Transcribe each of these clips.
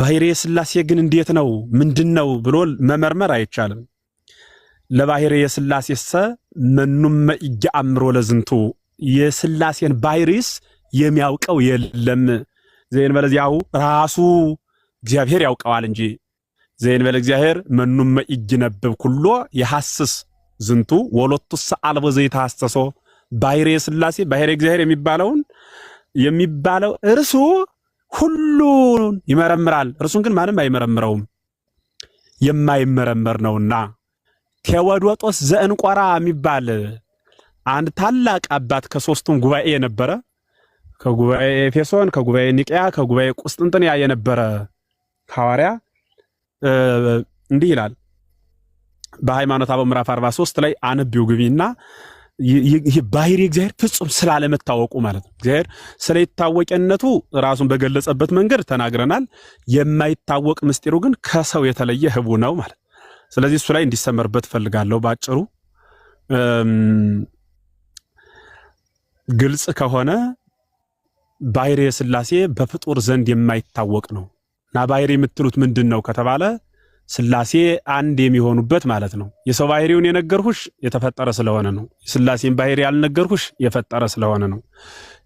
ባህሪ ስላሴ ግን እንዴት ነው ምንድነው ብሎ መመርመር አይቻልም። ለባህሪ ስላሴሰ መኑም ይአምሮ ለዝንቱ የስላሴን ባህሪስ የሚያውቀው የለም። ዘእንበለ ዚአሁ ራሱ እግዚአብሔር ያውቀዋል እንጂ ዘእንበለ እግዚአብሔር መኑም ይጅነበብ ኩሎ የሐስስ ዝንቱ ወሎቱስ አልቦ ዘይታስተሶ ባህሪ ስላሴ ባህሪ እግዚአብሔር የሚባለው እርሱ ሁሉን ይመረምራል። እርሱን ግን ማንም አይመረምረውም፣ የማይመረመር ነውና። ቴዎዶጦስ ዘእንቆራ የሚባል አንድ ታላቅ አባት ከሶስቱም ጉባኤ የነበረ ከጉባኤ ኤፌሶን፣ ከጉባኤ ኒቅያ፣ ከጉባኤ ቁስጥንጥንያ የነበረ ሐዋርያ እንዲህ ይላል በሃይማኖተ አበው ምዕራፍ 43 ላይ አንብዩ ግቢና ይህ ባህሪ እግዚአብሔር ፍጹም ስላለመታወቁ ማለት ነው። እግዚአብሔር ስለይታወቅነቱ ራሱን በገለጸበት መንገድ ተናግረናል። የማይታወቅ ምስጢሩ ግን ከሰው የተለየ ህቡ ነው ማለት። ስለዚህ እሱ ላይ እንዲሰመርበት ፈልጋለሁ። ባጭሩ ግልጽ ከሆነ ባህሪ ስላሴ በፍጡር ዘንድ የማይታወቅ ነው እና ባህሪ የምትሉት ምንድነው ከተባለ ስላሴ አንድ የሚሆኑበት ማለት ነው። የሰው ባህሪውን የነገርኩሽ የተፈጠረ ስለሆነ ነው። የስላሴን ባህሪ ያልነገርኩሽ የፈጠረ ስለሆነ ነው።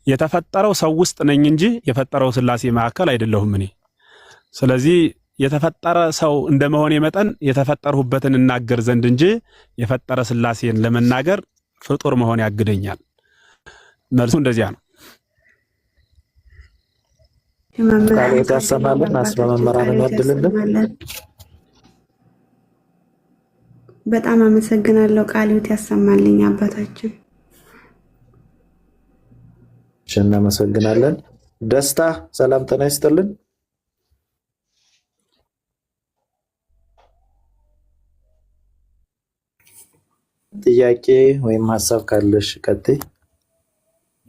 የተፈጠረው ሰው ውስጥ ነኝ እንጂ የፈጠረው ስላሴ ማዕከል አይደለሁም እኔ። ስለዚህ የተፈጠረ ሰው እንደመሆኔ መጠን የተፈጠርሁበትን እናገር ዘንድ እንጂ የፈጠረ ስላሴን ለመናገር ፍጡር መሆን ያግደኛል። መልሱ እንደዚያ ነው። ቃልዎት ያሰማልን፣ አስበ መምህራንን ያድልልን። በጣም አመሰግናለሁ። ቃልዎት ያሰማልኝ አባታችን። እናመሰግናለን። ደስታ ሰላም ጤና ይስጥልን። ጥያቄ ወይም ሐሳብ ካለሽ ቀጥይ።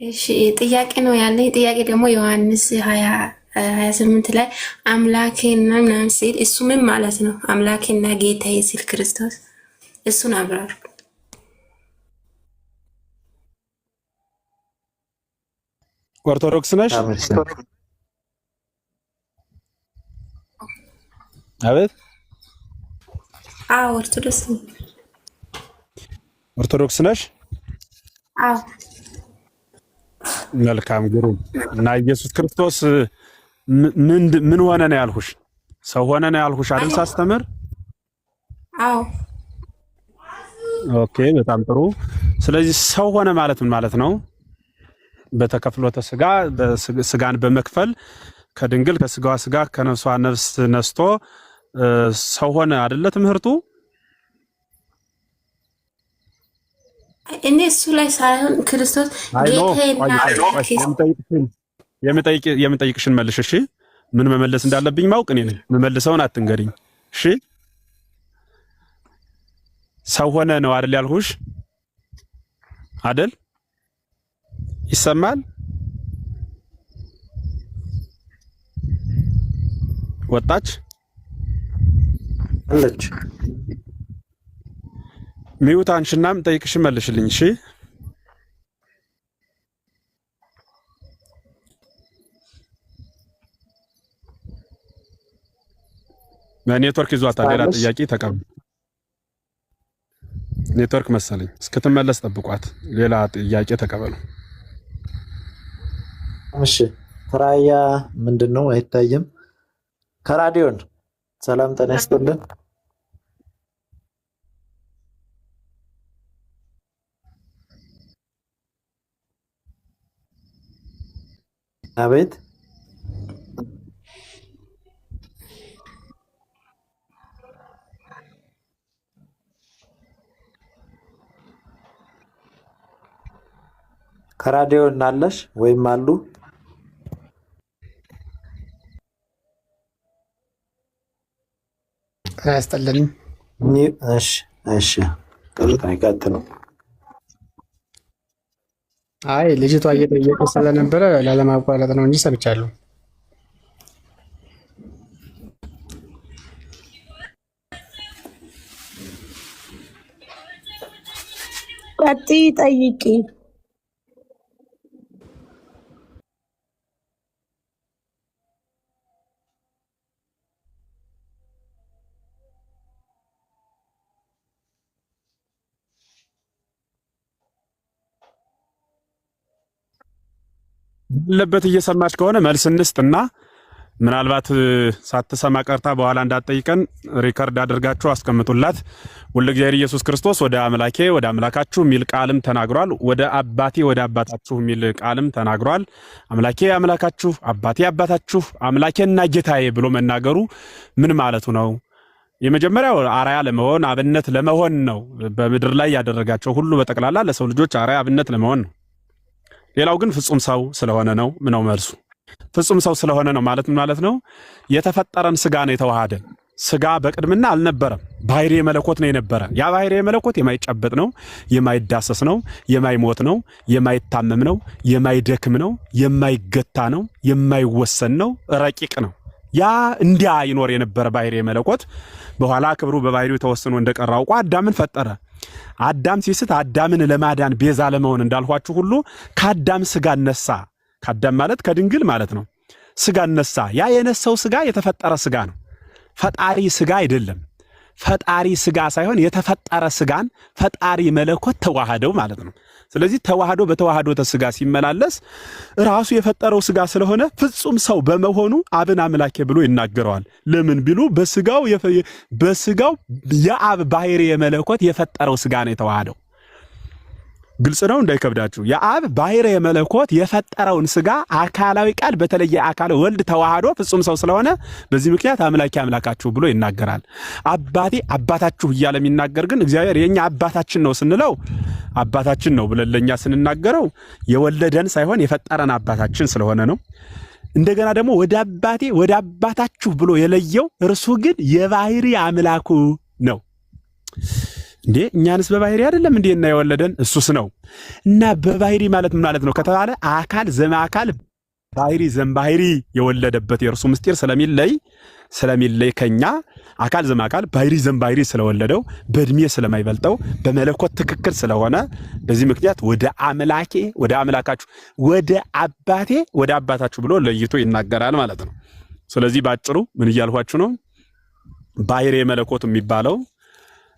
እሺ ጥያቄ ነው ያለኝ። ጥያቄ ደግሞ ዮሐንስ 28 ላይ አምላኬና ምናምን ሲል እሱ ምን ማለት ነው? አምላኬና ጌታዬ ሲል ክርስቶስ እሱን አብራሩ። ኦርቶዶክስ ነሽ? አቤት። አዎ ኦርቶዶክስ ነኝ። ኦርቶዶክስ ነሽ? አዎ። መልካም ግሩም። እና ኢየሱስ ክርስቶስ ምን ሆነ ነው ያልሁሽ? ሰው ሆነ ነው ያልሁሽ አይደል ሳስተምር? አዎ። ኦኬ በጣም ጥሩ። ስለዚህ ሰው ሆነ ማለት ምን ማለት ነው? በተከፍሎተ ስጋ ስጋን በመክፈል ከድንግል ከስጋዋ ስጋ ከነፍሷ ነፍስ ነስቶ ሰው ሆነ አይደለ ትምህርቱ? እኔ እሱ ላይ ሳይሆን ክርስቶስ ጌታዬና የምጠይቅሽን መልሽ። እሺ ምን መመለስ እንዳለብኝ ማውቅ እኔ ነኝ። መመልሰውን አትንገሪኝ። እሺ ሰው ሆነ ነው አይደል ያልሁሽ? አይደል? ይሰማል? ወጣች አለች። ሚውት አንሽና ጠይቅሽን መልሽልኝ። እሺ በኔትወርክ ይዟታል። ሌላ ጥያቄ ተቀበል። ኔትወርክ መሰለኝ። እስክትመለስ ጠብቋት። ሌላ ጥያቄ ተቀበሉ። እሺ ራያ ምንድነው? አይታየም። ከራዲዮን ሰላም ጤና ይስጥልን። አቤት ከራዲዮ እናለሽ ወይም አሉ? ያስጠልልኝ። እሺ እሺ ቀጥሉ። አይ ልጅቷ እየጠየቀች ስለነበረ ላለማቋረጥ ነው እንጂ ሰምቻለሁ። ቀጥይ ጠይቂ። ያለበት እየሰማች ከሆነ መልስ እንስጥና ምናልባት ሳትሰማ ቀርታ በኋላ እንዳትጠይቀን ሪከርድ አድርጋችሁ አስቀምጡላት። ወልደ ኢየሱስ ክርስቶስ ወደ አምላኬ ወደ አምላካችሁ የሚል ቃልም ተናግሯል። ወደ አባቴ ወደ አባታችሁ የሚል ቃልም ተናግሯል። አምላኬ አምላካችሁ፣ አባቴ አባታችሁ፣ አምላኬና ጌታዬ ብሎ መናገሩ ምን ማለቱ ነው? የመጀመሪያው አራያ ለመሆን አብነት ለመሆን ነው። በምድር ላይ ያደረጋቸው ሁሉ በጠቅላላ ለሰው ልጆች አራያ አብነት ለመሆን ነው። ሌላው ግን ፍጹም ሰው ስለሆነ ነው። ምነው መልሱ? ፍጹም ሰው ስለሆነ ነው ማለት ምን ማለት ነው? የተፈጠረን ስጋ ነው የተዋሃደ። ስጋ በቅድምና አልነበረም፣ ባህሪየ መለኮት ነው የነበረ። ያ ባህሪየ መለኮት የማይጨበጥ ነው፣ የማይዳሰስ ነው፣ የማይሞት ነው፣ የማይታመም ነው፣ የማይደክም ነው፣ የማይገታ ነው፣ የማይወሰን ነው፣ ረቂቅ ነው። ያ እንዲያ ይኖር የነበረ ባህሪየ መለኮት በኋላ ክብሩ በባህሪው ተወስኖ እንደቀረ አውቆ አዳምን ፈጠረ። አዳም ሲስት አዳምን ለማዳን ቤዛ ለመሆን እንዳልኋችሁ ሁሉ ከአዳም ስጋ ነሳ። ከአዳም ማለት ከድንግል ማለት ነው። ስጋ ነሳ። ያ የነሳው ስጋ የተፈጠረ ስጋ ነው። ፈጣሪ ስጋ አይደለም። ፈጣሪ ስጋ ሳይሆን የተፈጠረ ስጋን ፈጣሪ መለኮት ተዋህደው ማለት ነው። ስለዚህ ተዋህዶ በተዋህዶ ተስጋ ሲመላለስ ራሱ የፈጠረው ስጋ ስለሆነ ፍጹም ሰው በመሆኑ አብን አምላኬ ብሎ ይናገረዋል። ለምን ቢሉ በስጋው የአብ ባህሪየ መለኮት የፈጠረው ስጋ ነው የተዋህደው። ግልጽ ነው እንዳይከብዳችሁ። የአብ ባህሪየ መለኮት የፈጠረውን ስጋ አካላዊ ቃል በተለየ አካል ወልድ ተዋህዶ ፍጹም ሰው ስለሆነ በዚህ ምክንያት አምላኬ አምላካችሁ ብሎ ይናገራል። አባቴ አባታችሁ እያለ የሚናገር ግን እግዚአብሔር የኛ አባታችን ነው ስንለው አባታችን ነው ብለን ለኛ ስንናገረው የወለደን ሳይሆን የፈጠረን አባታችን ስለሆነ ነው። እንደገና ደግሞ ወደ አባቴ ወደ አባታችሁ ብሎ የለየው እርሱ ግን የባህሪ አምላኩ ነው። እንዴ እኛንስ በባህሪ አይደለም እንዴ እና የወለደን እሱስ ነው። እና በባህሪ ማለት ምን ማለት ነው ከተባለ አካል ዘማካል ባህሪ ዘምባህሪ የወለደበት የእርሱ ምስጢር ስለሚለይ ከኛ አካል ዘማካል ባህሪ ዘምባህሪ ስለወለደው በእድሜ ስለማይበልጠው በመለኮት ትክክል ስለሆነ በዚህ ምክንያት ወደ አምላኬ ወደ አምላካችሁ ወደ አባቴ ወደ አባታችሁ ብሎ ለይቶ ይናገራል ማለት ነው። ስለዚህ ባጭሩ ምን እያልኋችሁ ነው?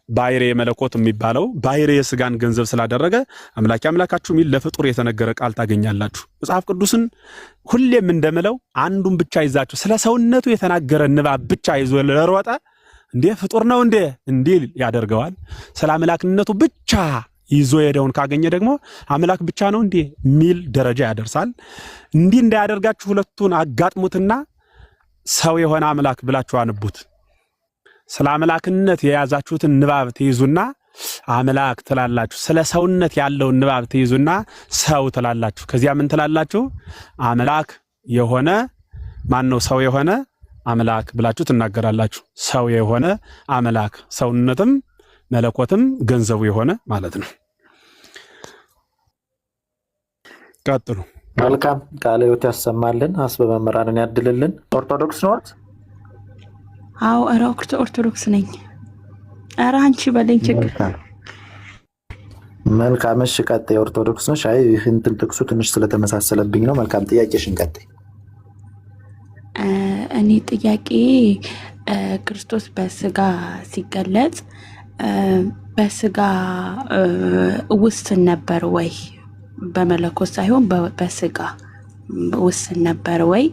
ባህሪየ መለኮት የሚባለው ባህሪየ ስጋን ገንዘብ ስላደረገ አምላኬ አምላካችሁ የሚል ለፍጡር የተነገረ ቃል ታገኛላችሁ። መጽሐፍ ቅዱስን ሁሌም እንደምለው አንዱን ብቻ ይዛችሁ ስለ ሰውነቱ የተናገረ ንባብ ብቻ ይዞ ለሮጠ እንዴ ፍጡር ነው እንዴ እንዲል ያደርገዋል። ስለ አምላክነቱ ብቻ ይዞ የሄደውን ካገኘ ደግሞ አምላክ ብቻ ነው እንዴ ሚል ደረጃ ያደርሳል። እንዲህ እንዳያደርጋችሁ ሁለቱን አጋጥሙትና ሰው የሆነ አምላክ ብላችሁ አንቡት። ስለ አምላክነት የያዛችሁትን ንባብ ትይዙና አምላክ ትላላችሁ። ስለ ሰውነት ያለውን ንባብ ትይዙና ሰው ትላላችሁ። ከዚያ ምን ትላላችሁ? አምላክ የሆነ ማን ነው? ሰው የሆነ አምላክ ብላችሁ ትናገራላችሁ። ሰው የሆነ አምላክ፣ ሰውነትም መለኮትም ገንዘቡ የሆነ ማለት ነው። ቀጥሉ። መልካም ቃለ ሕይወት ያሰማልን፣ አስበ መምህራንን ያድልልን። ኦርቶዶክስ ነዎት? አዎ ኧረ ኦርቶዶክስ ነኝ። ኧረ አንቺ በለኝ ችግር። መልካም እሺ፣ ቀጥይ። ኦርቶዶክስ ነሽ? አይ እንትን ጥቅሱ ትንሽ ስለተመሳሰለብኝ ነው። መልካም ጥያቄሽን ቀጥይ። እኔ ጥያቄ ክርስቶስ በስጋ ሲገለጽ በስጋ ውስን ነበር ወይ? በመለኮት ሳይሆን በስጋ ውስን ነበር ወይ?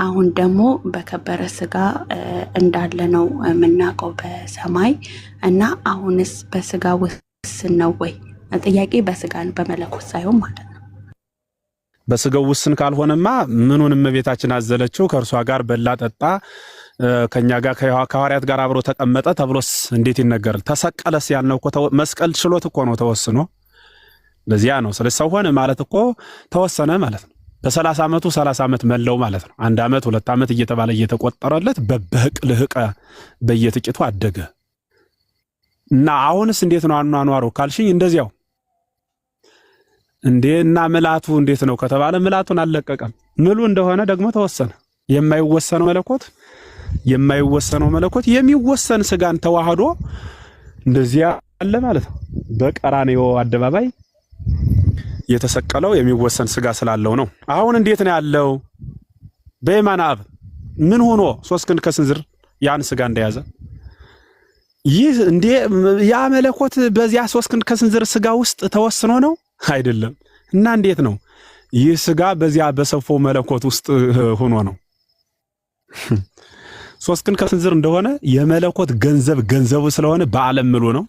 አሁን ደግሞ በከበረ ስጋ እንዳለ ነው የምናውቀው በሰማይ እና አሁንስ በስጋ ውስን ነው ወይ? ጥያቄ በስጋ ነው በመለኮት ሳይሆን ማለት ነው። በስጋው ውስን ካልሆነማ ምኑንም እመቤታችን አዘለችው፣ ከእርሷ ጋር በላ ጠጣ፣ ከኛ ጋር ከሐዋርያት ጋር አብሮ ተቀመጠ ተብሎስ እንዴት ይነገራል? ተሰቀለስ ያልነው እኮ መስቀል ችሎት እኮ ነው ተወስኖ። ለዚያ ነው ስለዚህ ሰው ሆነ ማለት እኮ ተወሰነ ማለት ነው። በ30 ዓመቱ 30 ዓመት መለው ማለት ነው። 1 ዓመት 2 ዓመት እየተባለ እየተቆጠረለት በበህቅ ልህቀ በየጥቂቱ አደገ እና አሁንስ እንዴት ነው አኗኗሩ ካልሽኝ እንደዚያው እንዴና ምላቱ እንዴት ነው ከተባለ ምላቱን አልለቀቀም። ምሉ እንደሆነ ደግሞ ተወሰነ። የማይወሰነው መለኮት የሚወሰን ስጋን ተዋህዶ እንደዚያ አለ ማለት ነው። በቀራንዮ አደባባይ የተሰቀለው የሚወሰን ስጋ ስላለው ነው። አሁን እንዴት ነው ያለው? በየማነ አብ ምን ሆኖ 3 ክንድ ከስንዝር ያን ስጋ እንደያዘ ይህ እንዴ ያ መለኮት በዚያ 3 ክንድ ከስንዝር ስጋ ውስጥ ተወስኖ ነው አይደለም። እና እንዴት ነው ይህ ስጋ በዚያ በሰፎ መለኮት ውስጥ ሆኖ ነው። ሶስት ክንድ ከስንዝር እንደሆነ የመለኮት ገንዘቡ ስለሆነ በዓለም ምሉ ነው።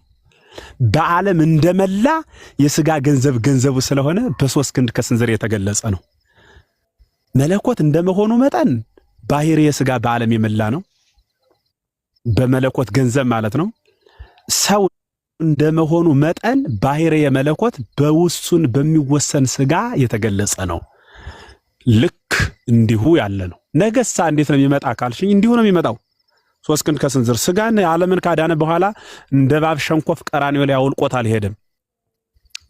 በዓለም እንደመላ የስጋ ገንዘቡ ስለሆነ በሶስት ክንድ ከስንዝር የተገለጸ ነው። መለኮት እንደመሆኑ መጠን ባህሪ የስጋ በዓለም የመላ ነው። በመለኮት ገንዘብ ማለት ነው። ሰው እንደመሆኑ መጠን ባህሪ የመለኮት በውሱን በሚወሰን ስጋ የተገለጸ ነው። ልክ እንዲሁ ያለ ነው። ነገሳ እንዴት ነው የሚመጣ ካልሽኝ እንዲሁ ነው የሚመጣው። ሶስት ክንድ ከስንዝር ስጋን ዓለምን ካዳነ በኋላ እንደ እባብ ሸንኮፍ ቀራንዮ ላይ አውልቆት አልሄደም።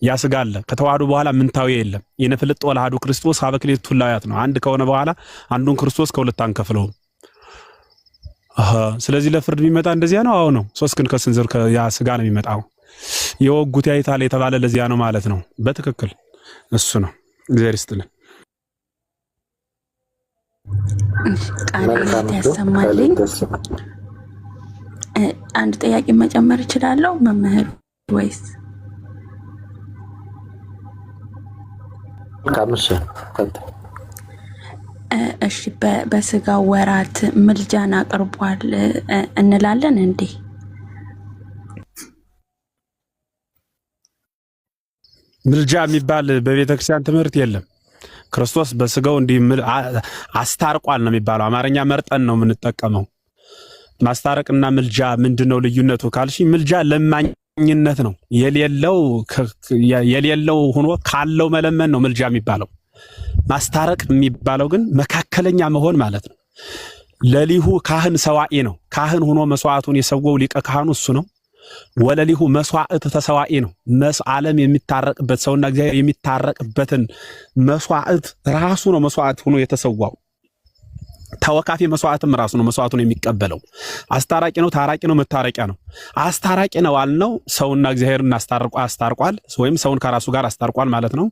ያ ስጋ አለ። ከተዋህዶ በኋላ ምንታዊ የለም። የነፍልጥ ወላዱ ክርስቶስ ሀበክሌቱ ላያት ነው። አንድ ከሆነ በኋላ አንዱን ክርስቶስ ከሁለት አንከፍለውም። ስለዚህ ለፍርድ የሚመጣ እንደዚያ ነው። አዎ ነው። ሶስት ክንድ ከስንዝር ያ ስጋ ነው የሚመጣው። የወጉት ያይታል የተባለ ለዚያ ነው ማለት ነው። በትክክል እሱ ነው። እግዚአብሔር ይስጥልን። ቃል ያሰማልኝ። አንድ ጥያቄ መጨመር እችላለሁ መምህር ወይስ? እሺ በስጋው ወራት ምልጃን አቅርቧል እንላለን እንዴ? ምልጃ የሚባል በቤተክርስቲያን ትምህርት የለም። ክርስቶስ በስጋው እንዲህ አስታርቋል ነው የሚባለው። አማርኛ መርጠን ነው የምንጠቀመው። ማስታረቅና ምልጃ ምንድነው ልዩነቱ ካልሽ፣ ምልጃ ለማኝነት ነው። የሌለው ሆኖ ካለው መለመን ነው ምልጃ የሚባለው። ማስታረቅ የሚባለው ግን መካከለኛ መሆን ማለት ነው። ለሊሁ ካህን ሰዋኢ ነው። ካህን ሆኖ መስዋዕቱን የሰወው ሊቀ ካህኑ እሱ ነው። ወለሊሁ መስዋዕት ተሰዋኢ ነው። ዓለም የሚታረቅበት ሰውና እግዚአብሔር የሚታረቅበትን መስዋዕት ራሱ ነው መስዋዕት ሆኖ የተሰዋው። ተወካፊ መስዋዕትም ራሱ ነው መስዋዕቱን የሚቀበለው። አስታራቂ ነው፣ ታራቂ ነው፣ መታረቂያ ነው። አስታራቂ ነው አልነው ሰውና እግዚአብሔርን አስታርቋል፣ ወይም ሰውን ከራሱ ጋር አስታርቋል ማለት ነው።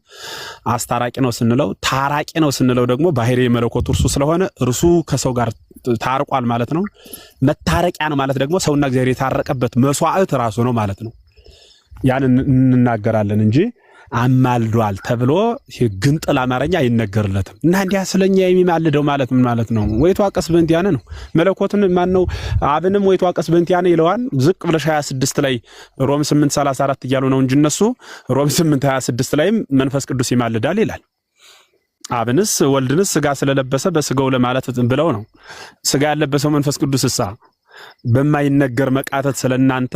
አስታራቂ ነው ስንለው፣ ታራቂ ነው ስንለው ደግሞ ባህሪ መለኮት እርሱ ስለሆነ እርሱ ከሰው ጋር ታርቋል ማለት ነው። መታረቂያ ነው ማለት ደግሞ ሰውና እግዚአብሔር የታረቀበት መስዋዕት ራሱ ነው ማለት ነው። ያን እንናገራለን እንጂ አማልዷል ተብሎ ግንጥል አማርኛ አይነገርለትም። እና እንዲያ ስለኛ የሚማልደው ማለት ምን ማለት ነው? ወይቷ ቀስ በእንቲያነ ነው። መለኮትን ማን ነው? አብንም ወይቷ ቀስ በእንቲያነ ይለዋል። ዝቅ ብለሽ 26 ላይ ሮም 8:34 እያሉ ነው እንጂ እነሱ ሮም 8:26 ላይም መንፈስ ቅዱስ ይማልዳል ይላል። አብንስ ወልድንስ ስጋ ስለለበሰ በስጋው ለማለት ብለው ነው። ስጋ ያለበሰው መንፈስ ቅዱስሳ በማይነገር መቃተት ስለናንተ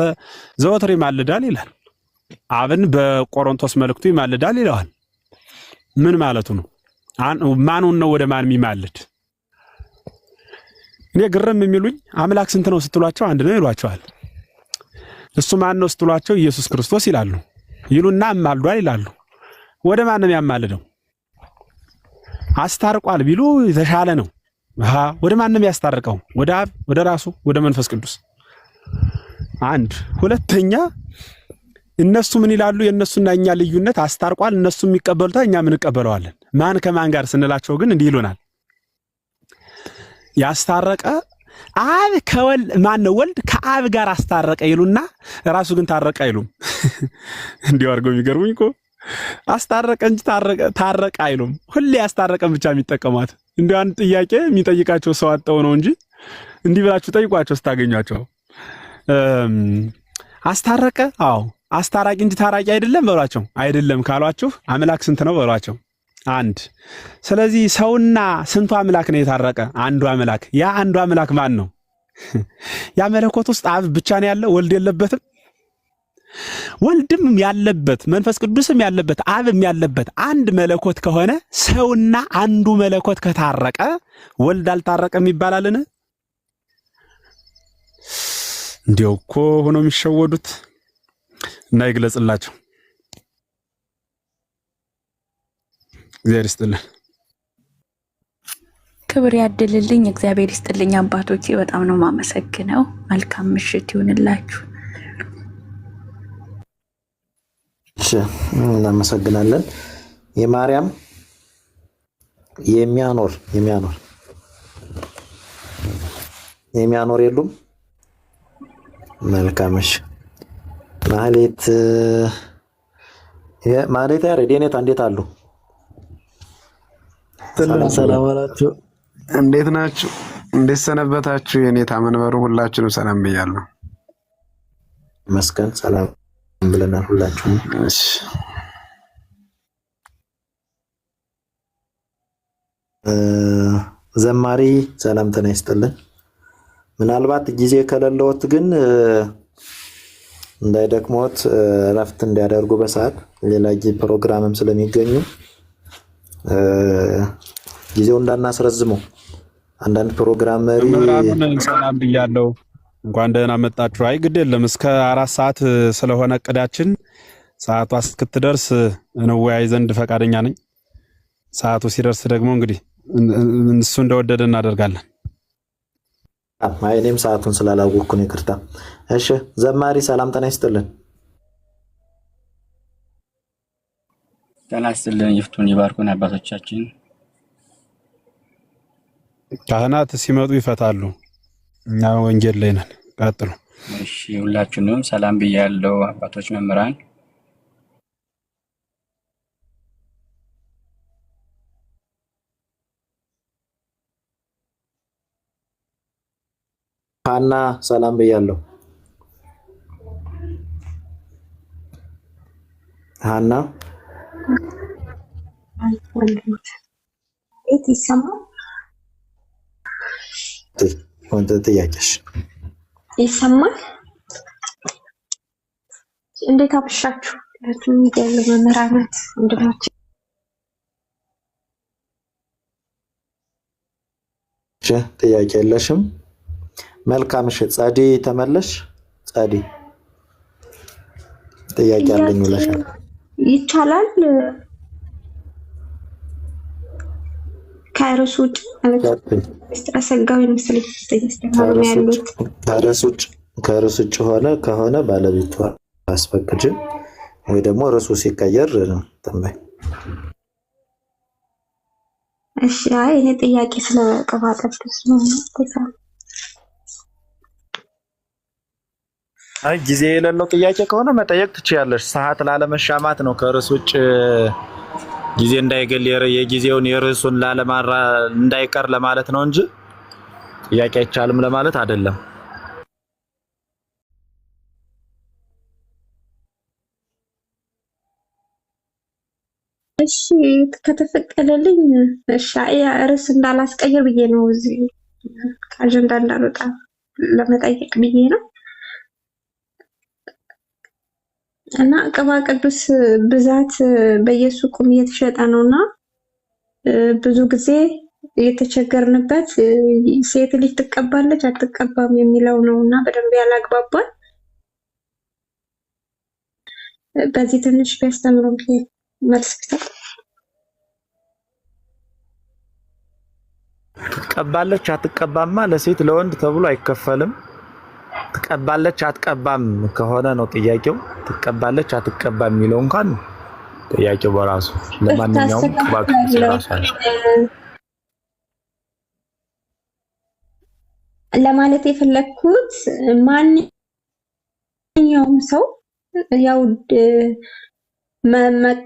ዘወትር ይማልዳል ይላል። አብን በቆሮንቶስ መልእክቱ ይማልዳል ይለዋል። ምን ማለቱ ነው? ማኑን ነው ወደ ማን የሚማልድ? እኔ ግርም የሚሉኝ አምላክ ስንት ነው ስትሏቸው አንድ ነው ይሏቸዋል። እሱ ማን ነው ስትሏቸው ኢየሱስ ክርስቶስ ይላሉ። ይሉና አማልዷል ይላሉ። ወደ ማን ነው የሚያማልደው? አስታርቋል ቢሉ የተሻለ ነው። ወደ ማን ነው የሚያስታርቀው? ወደ አብ፣ ወደ ራሱ፣ ወደ መንፈስ ቅዱስ። አንድ ሁለተኛ እነሱ ምን ይላሉ? የእነሱና እኛ ልዩነት አስታርቋል፣ እነሱ የሚቀበሉት እኛ ምን እንቀበለዋለን። ማን ከማን ጋር ስንላቸው ግን እንዲህ ይሉናል። ያስታረቀ አብ ከወልድ ማን ነው? ወልድ ከአብ ጋር አስታረቀ ይሉና ራሱ ግን ታረቀ አይሉም። እንዲሁ አድርገው የሚገርሙኝ እኮ አስታረቀ እንጂ ታረቀ አይሉም። ሁሌ ያስታረቀን ብቻ የሚጠቀሟት። እንዲሁ አንድ ጥያቄ የሚጠይቃቸው ሰው አጠው ነው እንጂ እንዲህ ብላችሁ ጠይቋቸው ስታገኟቸው። አስታረቀ? አዎ አስታራቂ እንጂ ታራቂ አይደለም በሏቸው። አይደለም ካሏችሁ አምላክ ስንት ነው በሏቸው። አንድ። ስለዚህ ሰውና ስንቱ አምላክ ነው የታረቀ? አንዱ አምላክ። ያ አንዱ አምላክ ማን ነው? ያ መለኮት ውስጥ አብ ብቻ ነው ያለው፣ ወልድ የለበትም። ወልድም ያለበት መንፈስ ቅዱስም ያለበት አብም ያለበት አንድ መለኮት ከሆነ ሰውና አንዱ መለኮት ከታረቀ ወልድ አልታረቀም ይባላልን? እንዲያው እኮ ሆኖ የሚሸወዱት እና ይግለጽላቸው። እግዚአብሔር ይስጥልን፣ ክብር ያድልልኝ። እግዚአብሔር ይስጥልኝ አባቶቼ፣ በጣም ነው የማመሰግነው። መልካም ምሽት ይሁንላችሁ። እሺ እናመሰግናለን። የማርያም የሚያኖር የሉም። መልካምሽ ማህሌት ያሬድ የኔታ እንዴት አሉ? ሰላም አላችሁ። እንዴት ናችሁ? እንዴት ሰነበታችሁ? የኔ ታመንበሩ ሁላችሁንም ሰላም ብያለሁ። መስገን ሰላም ብለናል ሁላችሁም። እሺ ዘማሪ ሰላም ተነስተልን። ምናልባት ጊዜ ከሌለዎት ግን እንዳይደክሞት እረፍት እንዲያደርጉ በሰዓት ሌላ ፕሮግራምም ስለሚገኙ ጊዜው እንዳናስረዝመው አንዳንድ ፕሮግራም መሪ ሰላም ብያለሁ። እንኳን ደህና መጣችሁ። አይ ግድ የለም እስከ 4 ሰዓት ስለሆነ እቅዳችን ሰዓቷ እስክትደርስ እንወያይ ዘንድ ፈቃደኛ ነኝ። ሰዓቱ ሲደርስ ደግሞ እንግዲህ እሱ እንደወደደ እናደርጋለን። እኔም ሰዓቱን ስላላወቅኩ ነው ይቅርታ። እሺ ዘማሪ ሰላም ጤና ይስጥልን። ጤና ይስጥልን። ይፍቱን ይባርኩን አባቶቻችን። ካህናት ሲመጡ ይፈታሉ። እኛ ወንጌል ላይ ነን። ቀጥሉ። እሺ ሁላችሁንም ሰላም ብያለሁ አባቶች መምህራን። ሀና ሰላም ብያለሁ። ሀና ይሰማል? ወንድ ጥያቄሽ ይሰማል? እንዴት አብሻችሁ? ለቱም ይገሉ መምህራናት ወንድሞች ጥያቄ የለሽም? መልካም እሺ ጻዲ ተመለሽ። ጻዲ ጥያቄ አለኝ ብለሻል። ይቻላል ከርዕሱ ውጭ አሰጋዊ ምስል ይስተካከሉ ያሉት ከርዕሱ ውጭ ከሆነ ባለቤቱ አስፈቅጂ ወይ ደግሞ ርዕሱ ሲቀየር ተንበይ። እሺ አይ እኔ ጥያቄ ስለ ቅባ ቅዱስ ነው። አይ ጊዜ የሌለው ጥያቄ ከሆነ መጠየቅ ትችያለሽ። ሰዓት ላለመሻማት ነው። ከርዕሱ ውጭ ጊዜ እንዳይገል የጊዜውን የርዕሱን ላለማራ እንዳይቀር ለማለት ነው እንጂ ጥያቄ አይቻልም ለማለት አይደለም። እሺ ከተፈቀደልኝ እሺ ርዕስ እንዳላስቀይር ብዬ ነው እዚህ ከአጀንዳ እንዳልወጣ ለመጠየቅ ብዬ ነው። እና ቅባ ቅዱስ ብዛት በየሱቁም እየተሸጠ ነውና ብዙ ጊዜ የተቸገርንበት ሴት ልጅ ትቀባለች አትቀባም የሚለው ነውና በደንብ ያላግባባል። በዚህ ትንሽ ቢያስተምሩ መልስ ቢሰጥ። ትቀባለች አትቀባማ ለሴት ለወንድ ተብሎ አይከፈልም። ትቀባለች አትቀባም ከሆነ ነው ጥያቄው። ትቀባለች አትቀባም የሚለው እንኳን ጥያቄው በራሱ ለማንኛውም ቅባ ቅዱስ ራሱ ለማለት የፈለኩት ማንኛውም ሰው ያው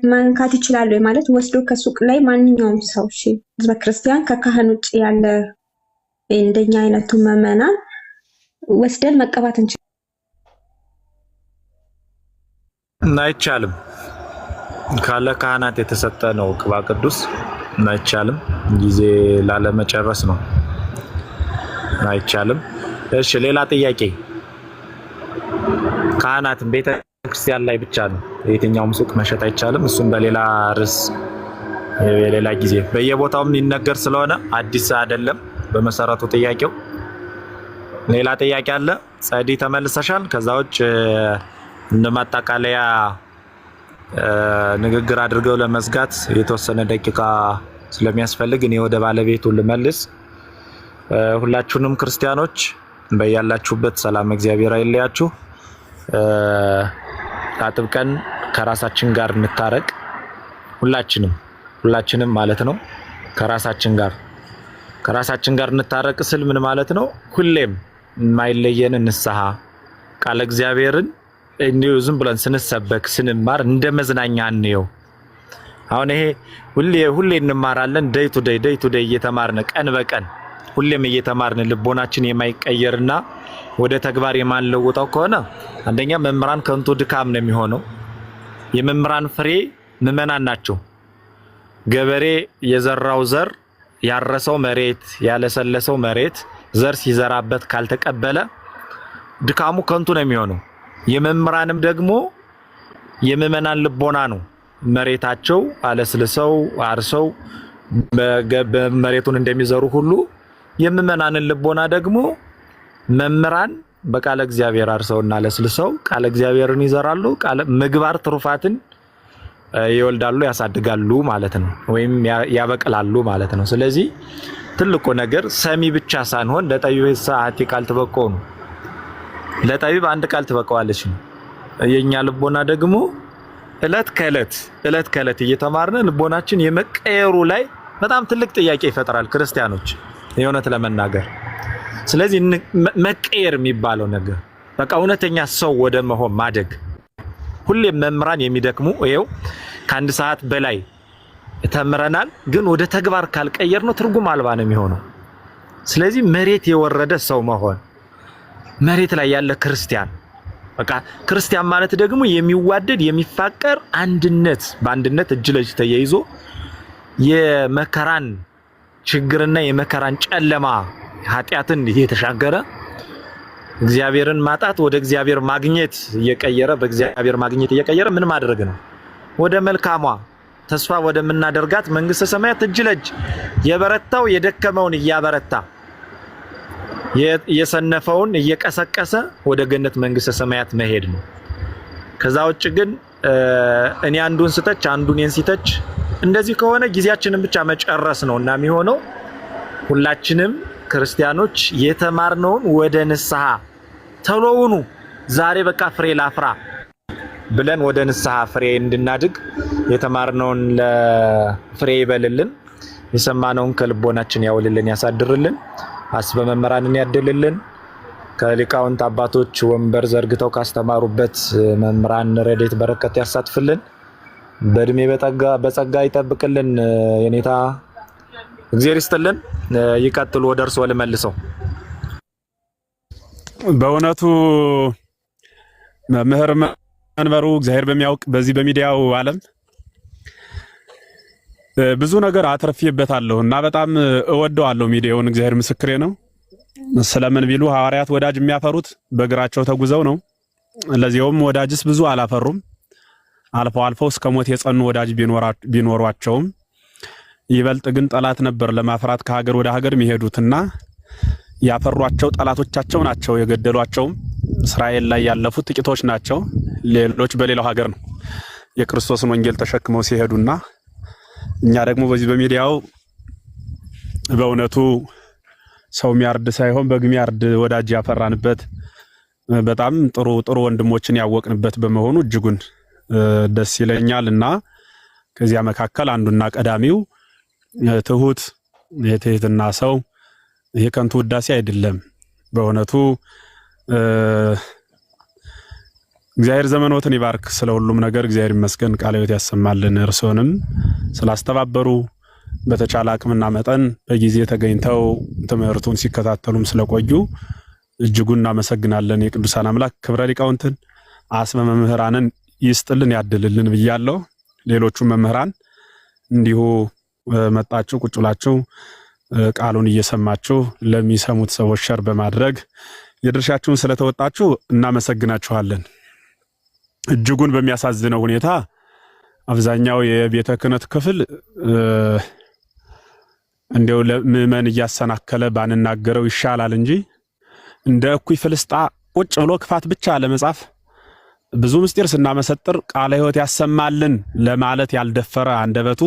መንካት ይችላል ማለት ወስዶ ከሱቅ ላይ ማንኛውም ሰው እሺ በክርስቲያን ከካህን ውጭ ያለ እንደኛ አይነቱ መመናን ወስደን መቀባት እንችላለን? አይቻልም። ካለ ካህናት የተሰጠ ነው ቅባ ቅዱስ አይቻልም። ጊዜ ላለመጨረስ ነው። አይቻልም። እሺ ሌላ ጥያቄ። ካህናት ቤተ ክርስቲያን ላይ ብቻ ነው የትኛውም ሱቅ መሸጥ አይቻልም። እሱም በሌላ ርዕስ የሌላ ጊዜ በየቦታውም ይነገር ስለሆነ አዲስ አይደለም በመሰረቱ ጥያቄው። ሌላ ጥያቄ አለ? ጸዲ ተመልሰሻል። ከዛ ውጭ እንደማጠቃለያ ንግግር አድርገው ለመዝጋት የተወሰነ ደቂቃ ስለሚያስፈልግ እኔ ወደ ባለቤቱ ልመልስ። ሁላችሁንም ክርስቲያኖች በያላችሁበት ሰላም እግዚአብሔር አይለያችሁ። አጥብቀን ከራሳችን ጋር እንታረቅ። ሁላችንም ማለት ነው። ከራሳችን ጋር እንታረቅ ስል ምን ማለት ነው? ሁሌም የማይለየን ንስሐ ቃለ እግዚአብሔርን እንዲሁ ዝም ብለን ስንሰበክ ስንማር እንደ መዝናኛ እንየው። አሁን ይሄ ሁሌ እንማራለን ዴይ ቱ ዴይ እየተማርን ቀን በቀን ሁሌም እየተማርን ልቦናችን የማይቀየርና ወደ ተግባር የማንለውጠው ከሆነ አንደኛ መምህራን ከንቱ ድካም ነው የሚሆነው። የመምህራን ፍሬ ምዕመናን ናቸው። ገበሬ የዘራው ዘር ያረሰው መሬት ያለሰለሰው መሬት ዘር ሲዘራበት ካልተቀበለ ድካሙ ከንቱ ነው የሚሆነው። የመምህራንም ደግሞ የምዕመናን ልቦና ነው። መሬታቸው አለስልሰው አርሰው መሬቱን እንደሚዘሩ ሁሉ የምዕመናንን ልቦና ደግሞ መምህራን በቃለ እግዚአብሔር አርሰውና አለስልሰው ቃለ እግዚአብሔርን ይዘራሉ። ምግባር ትሩፋትን ይወልዳሉ፣ ያሳድጋሉ ማለት ነው፣ ወይም ያበቅላሉ ማለት ነው። ስለዚህ ትልቁ ነገር ሰሚ ብቻ ሳይሆን ለጠቢብ ሰዓት ቃል ትበቀው ነው። ለጠቢብ አንድ ቃል ትበቀዋለች ነው። የኛ ልቦና ደግሞ እለት ከእለት እየተማርነ ልቦናችን የመቀየሩ ላይ በጣም ትልቅ ጥያቄ ይፈጥራል ክርስቲያኖች የእውነት ለመናገር። ስለዚህ መቀየር የሚባለው ነገር በቃ እውነተኛ ሰው ወደ መሆን ማደግ ሁሌም መምህራን የሚደክሙ ይሄው ከአንድ ሰዓት በላይ ተምረናል፣ ግን ወደ ተግባር ካልቀየር ነው ትርጉም አልባ ነው የሚሆነው። ስለዚህ መሬት የወረደ ሰው መሆን መሬት ላይ ያለ ክርስቲያን በቃ ክርስቲያን ማለት ደግሞ የሚዋደድ የሚፋቀር አንድነት በአንድነት እጅ ለእጅ ተያይዞ የመከራን ችግርና የመከራን ጨለማ ኃጢአትን እየተሻገረ እግዚአብሔርን ማጣት ወደ እግዚአብሔር ማግኘት እየቀየረ በእግዚአብሔር ማግኘት እየቀየረ ምን ማድረግ ነው? ወደ መልካሟ ተስፋ ወደምናደርጋት መንግስተ ሰማያት እጅ ለእጅ የበረታው የደከመውን እያበረታ የሰነፈውን እየቀሰቀሰ ወደ ገነት መንግስተ ሰማያት መሄድ ነው። ከዛ ውጭ ግን እኔ አንዱን ስተች አንዱን ሲተች እንደዚህ ከሆነ ጊዜያችንን ብቻ መጨረስ ነውና የሚሆነው ሁላችንም ክርስቲያኖች የተማርነውን ወደ ንስሐ ተሎውኑ ዛሬ በቃ ፍሬ ላፍራ ብለን ወደ ንስሐ ፍሬ እንድናድግ የተማርነውን ለፍሬ ይበልልን፣ የሰማነውን ከልቦናችን ያውልልን፣ ያሳድርልን፣ አስበ መምህራንን ያድልልን፣ ከሊቃውንት አባቶች ወንበር ዘርግተው ካስተማሩበት መምህራን ረድኤት በረከት ያሳትፍልን፣ በእድሜ በጸጋ ይጠብቅልን። የኔታ እግዚአብሔር ይስጥልን። ይቀጥሉ። ወደ እርሶ ልመልሰው። በእውነቱ መምህር መንበሩ እግዚአብሔር በሚያውቅ በዚህ በሚዲያው ዓለም ብዙ ነገር አትርፌበታለሁ እና በጣም እወደዋለሁ ሚዲያውን። እግዚአብሔር ምስክሬ ነው። ስለምን ቢሉ ሐዋርያት ወዳጅ የሚያፈሩት በእግራቸው ተጉዘው ነው። ለዚያውም ወዳጅስ ብዙ አላፈሩም። አልፈው እስከ ሞት የጸኑ ወዳጅ ቢኖሯቸውም ይበልጥ ግን ጠላት ነበር ለማፍራት ከሀገር ወደ ሀገር የሚሄዱትና ያፈሯቸው ጠላቶቻቸው ናቸው። የገደሏቸውም እስራኤል ላይ ያለፉት ጥቂቶች ናቸው። ሌሎች በሌላው ሀገር ነው የክርስቶስን ወንጌል ተሸክመው ሲሄዱና እኛ ደግሞ በዚህ በሚዲያው በእውነቱ ሰው የሚያርድ ሳይሆን በግ የሚያርድ ወዳጅ ያፈራንበት በጣም ጥሩ ወንድሞችን ያወቅንበት በመሆኑ እጅጉን ደስ ይለኛል እና ከዚያ መካከል አንዱና ቀዳሚው ትሁት የትህትና ሰው ይሄ ከንቱ ውዳሴ አይደለም። በእውነቱ እግዚአብሔር ዘመኖትን ይባርክ። ስለሁሉም ነገር እግዚአብሔር ይመስገን። ቃለ ሕይወት ያሰማልን። እርሶንም ስላስተባበሩ በተቻለ አቅምና መጠን በጊዜ ተገኝተው ትምህርቱን ሲከታተሉም ስለቆዩ እጅጉን እናመሰግናለን። የቅዱሳን አምላክ ክብረ ሊቃውንትን አስበ መምህራንን ይስጥልን ያድልልን ብያለሁ። ሌሎቹ መምህራን እንዲሁ መጣችሁ ቁጭ ብላችሁ ቃሉን እየሰማችሁ ለሚሰሙት ሰዎች ሸር በማድረግ የድርሻችሁን ስለተወጣችሁ እናመሰግናችኋለን። እጅጉን በሚያሳዝነው ሁኔታ አብዛኛው የቤተ ክህነት ክፍል እንደው ለምእመን እያሰናከለ ባንናገረው ይሻላል እንጂ እንደ እኩይ ፍልስጣ ቁጭ ብሎ ክፋት ብቻ ለመጻፍ ብዙ ምስጢር ስናመሰጥር ቃለ ሕይወት ያሰማልን ለማለት ያልደፈረ አንደበቱ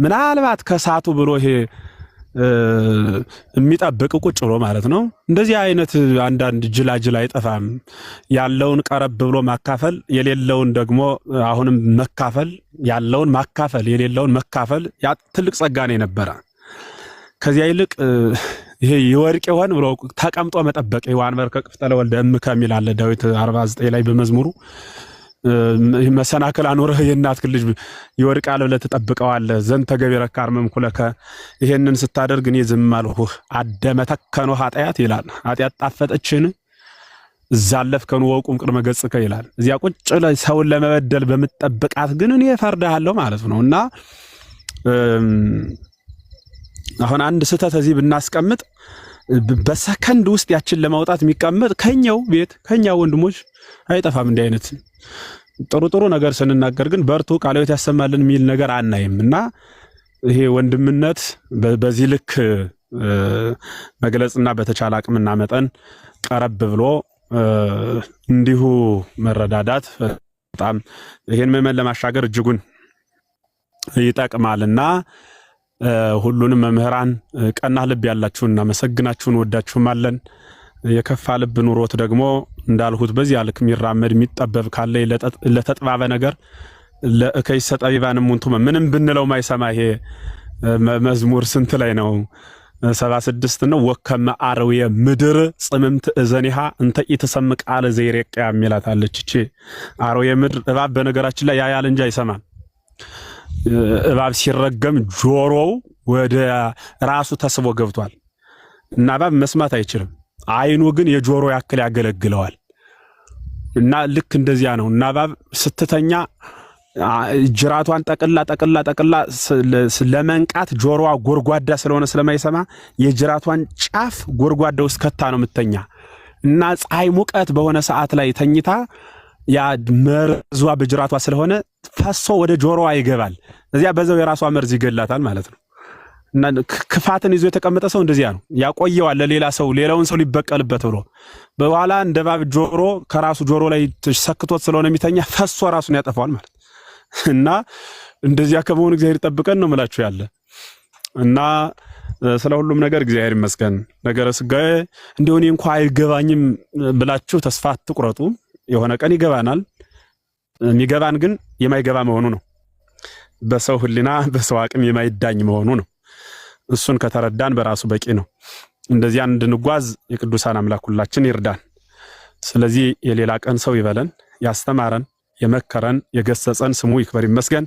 ምናልባት ከሳቱ ብሎ ይሄ የሚጠብቅ ቁጭ ብሎ ማለት ነው። እንደዚህ አይነት አንዳንድ ጅላጅል አይጠፋም። ያለውን ቀረብ ብሎ ማካፈል፣ የሌለውን ደግሞ አሁንም መካፈል፣ ያለውን ማካፈል፣ የሌለውን መካፈል ያ ትልቅ ጸጋ ነው የነበረ። ከዚያ ይልቅ ይሄ ይወርቅ ይሆን ብሎ ተቀምጦ መጠበቅ ይዋንበር ከቅፍተለ ወልደ እም ከሚል አለ ዳዊት 49 ላይ በመዝሙሩ መሰናክል አኖረህ የእናት ልጅ ይወድቃል ብለህ ትጠብቀዋለህ። ዘንተ ገቢረ ካርመም ኩለከ ይሄንን ስታደርግ እኔ ዝም አልሁህ። አደመተከኖ ኃጢአት ይላል። ኃጢአት ጣፈጠችን ዛለፍከኑ ወቁም ቅድመ ገጽከ ይላል። እዚያ ቁጭ ላይ ሰውን ለመበደል በምትጠብቃት ግን እኔ ፈርድሃለሁ ማለት ነው። እና አሁን አንድ ስህተት እዚህ ብናስቀምጥ በሰከንድ ውስጥ ያችን ለማውጣት የሚቀመጥ ከኛው ቤት ከኛው ወንድሞች አይጠፋም። እንዲህ አይነት ጥሩ ጥሩ ነገር ስንናገር ግን በርቱ ቃለ ሕይወት ያሰማልን የሚል ነገር አናይም። እና ይሄ ወንድምነት በዚህ ልክ መግለጽና በተቻለ አቅምና መጠን ቀረብ ብሎ እንዲሁ መረዳዳት በጣም ይሄን መመን ለማሻገር እጅጉን ይጠቅማልና ሁሉንም መምህራን ቀና ልብ ያላችሁን እናመሰግናችሁን ወዳችሁማለን። የከፋ ልብ ኑሮት ደግሞ እንዳልሁት በዚህ ልክ የሚራመድ የሚጠበብ ካለ ለተጥባበ ነገር ለከይሰ ጠቢባንም ሙንቱመ ምንም ብንለው ማይሰማ ይሄ መዝሙር ስንት ላይ ነው? 76 ነው። ወከመ አርዌ ምድር ጽምምት እዘኒሃ እንተ ኢትሰምዕ ቃለ ዘይሬቅ የሚላታለች። እቺ አርዌ ምድር እባብ በነገራችን ላይ ያያል እንጂ አይሰማም። እባብ ሲረገም ጆሮው ወደ ራሱ ተስቦ ገብቷል እና እባብ መስማት አይችልም። አይኑ ግን የጆሮ ያክል ያገለግለዋል። እና ልክ እንደዚያ ነው። እና እባብ ስትተኛ ጅራቷን ጠቅላ ለመንቃት ጆሮዋ ጎርጓዳ ስለሆነ ስለማይሰማ የጅራቷን ጫፍ ጎርጓዳ ውስጥ ከታ ነው የምትተኛ። እና ፀሐይ ሙቀት በሆነ ሰዓት ላይ ተኝታ ያ መርዟ በጅራቷ ስለሆነ ፈሶ ወደ ጆሮዋ ይገባል። እዚያ በዛው የራሷ መርዝ ይገላታል ማለት ነው። እና ክፋትን ይዞ የተቀመጠ ሰው እንደዚያ ነው ያቆየዋል ለሌላ ሰው ሌላውን ሰው ሊበቀልበት ብሎ በኋላ እንደ እባብ ጆሮ ከራሱ ጆሮ ላይ ሰክቶት ስለሆነ የሚተኛ ፈሶ ራሱን ያጠፋዋል ማለት እና እንደዚያ ከመሆኑ እግዚአብሔር ይጠብቀን ነው የምላችሁ ያለ እና ስለ ሁሉም ነገር እግዚአብሔር ይመስገን። ነገረ ስጋዬ እንደሆነ እንኳን አይገባኝም ብላችሁ ተስፋ አትቁረጡ። የሆነ ቀን ይገባናል። የሚገባን ግን የማይገባ መሆኑ ነው። በሰው ሕሊና በሰው አቅም የማይዳኝ መሆኑ ነው። እሱን ከተረዳን በራሱ በቂ ነው። እንደዚያ እንድንጓዝ የቅዱሳን አምላክ ሁላችን ይርዳን። ስለዚህ የሌላ ቀን ሰው ይበለን። ያስተማረን፣ የመከረን፣ የገሰጸን ስሙ ይክበር ይመስገን።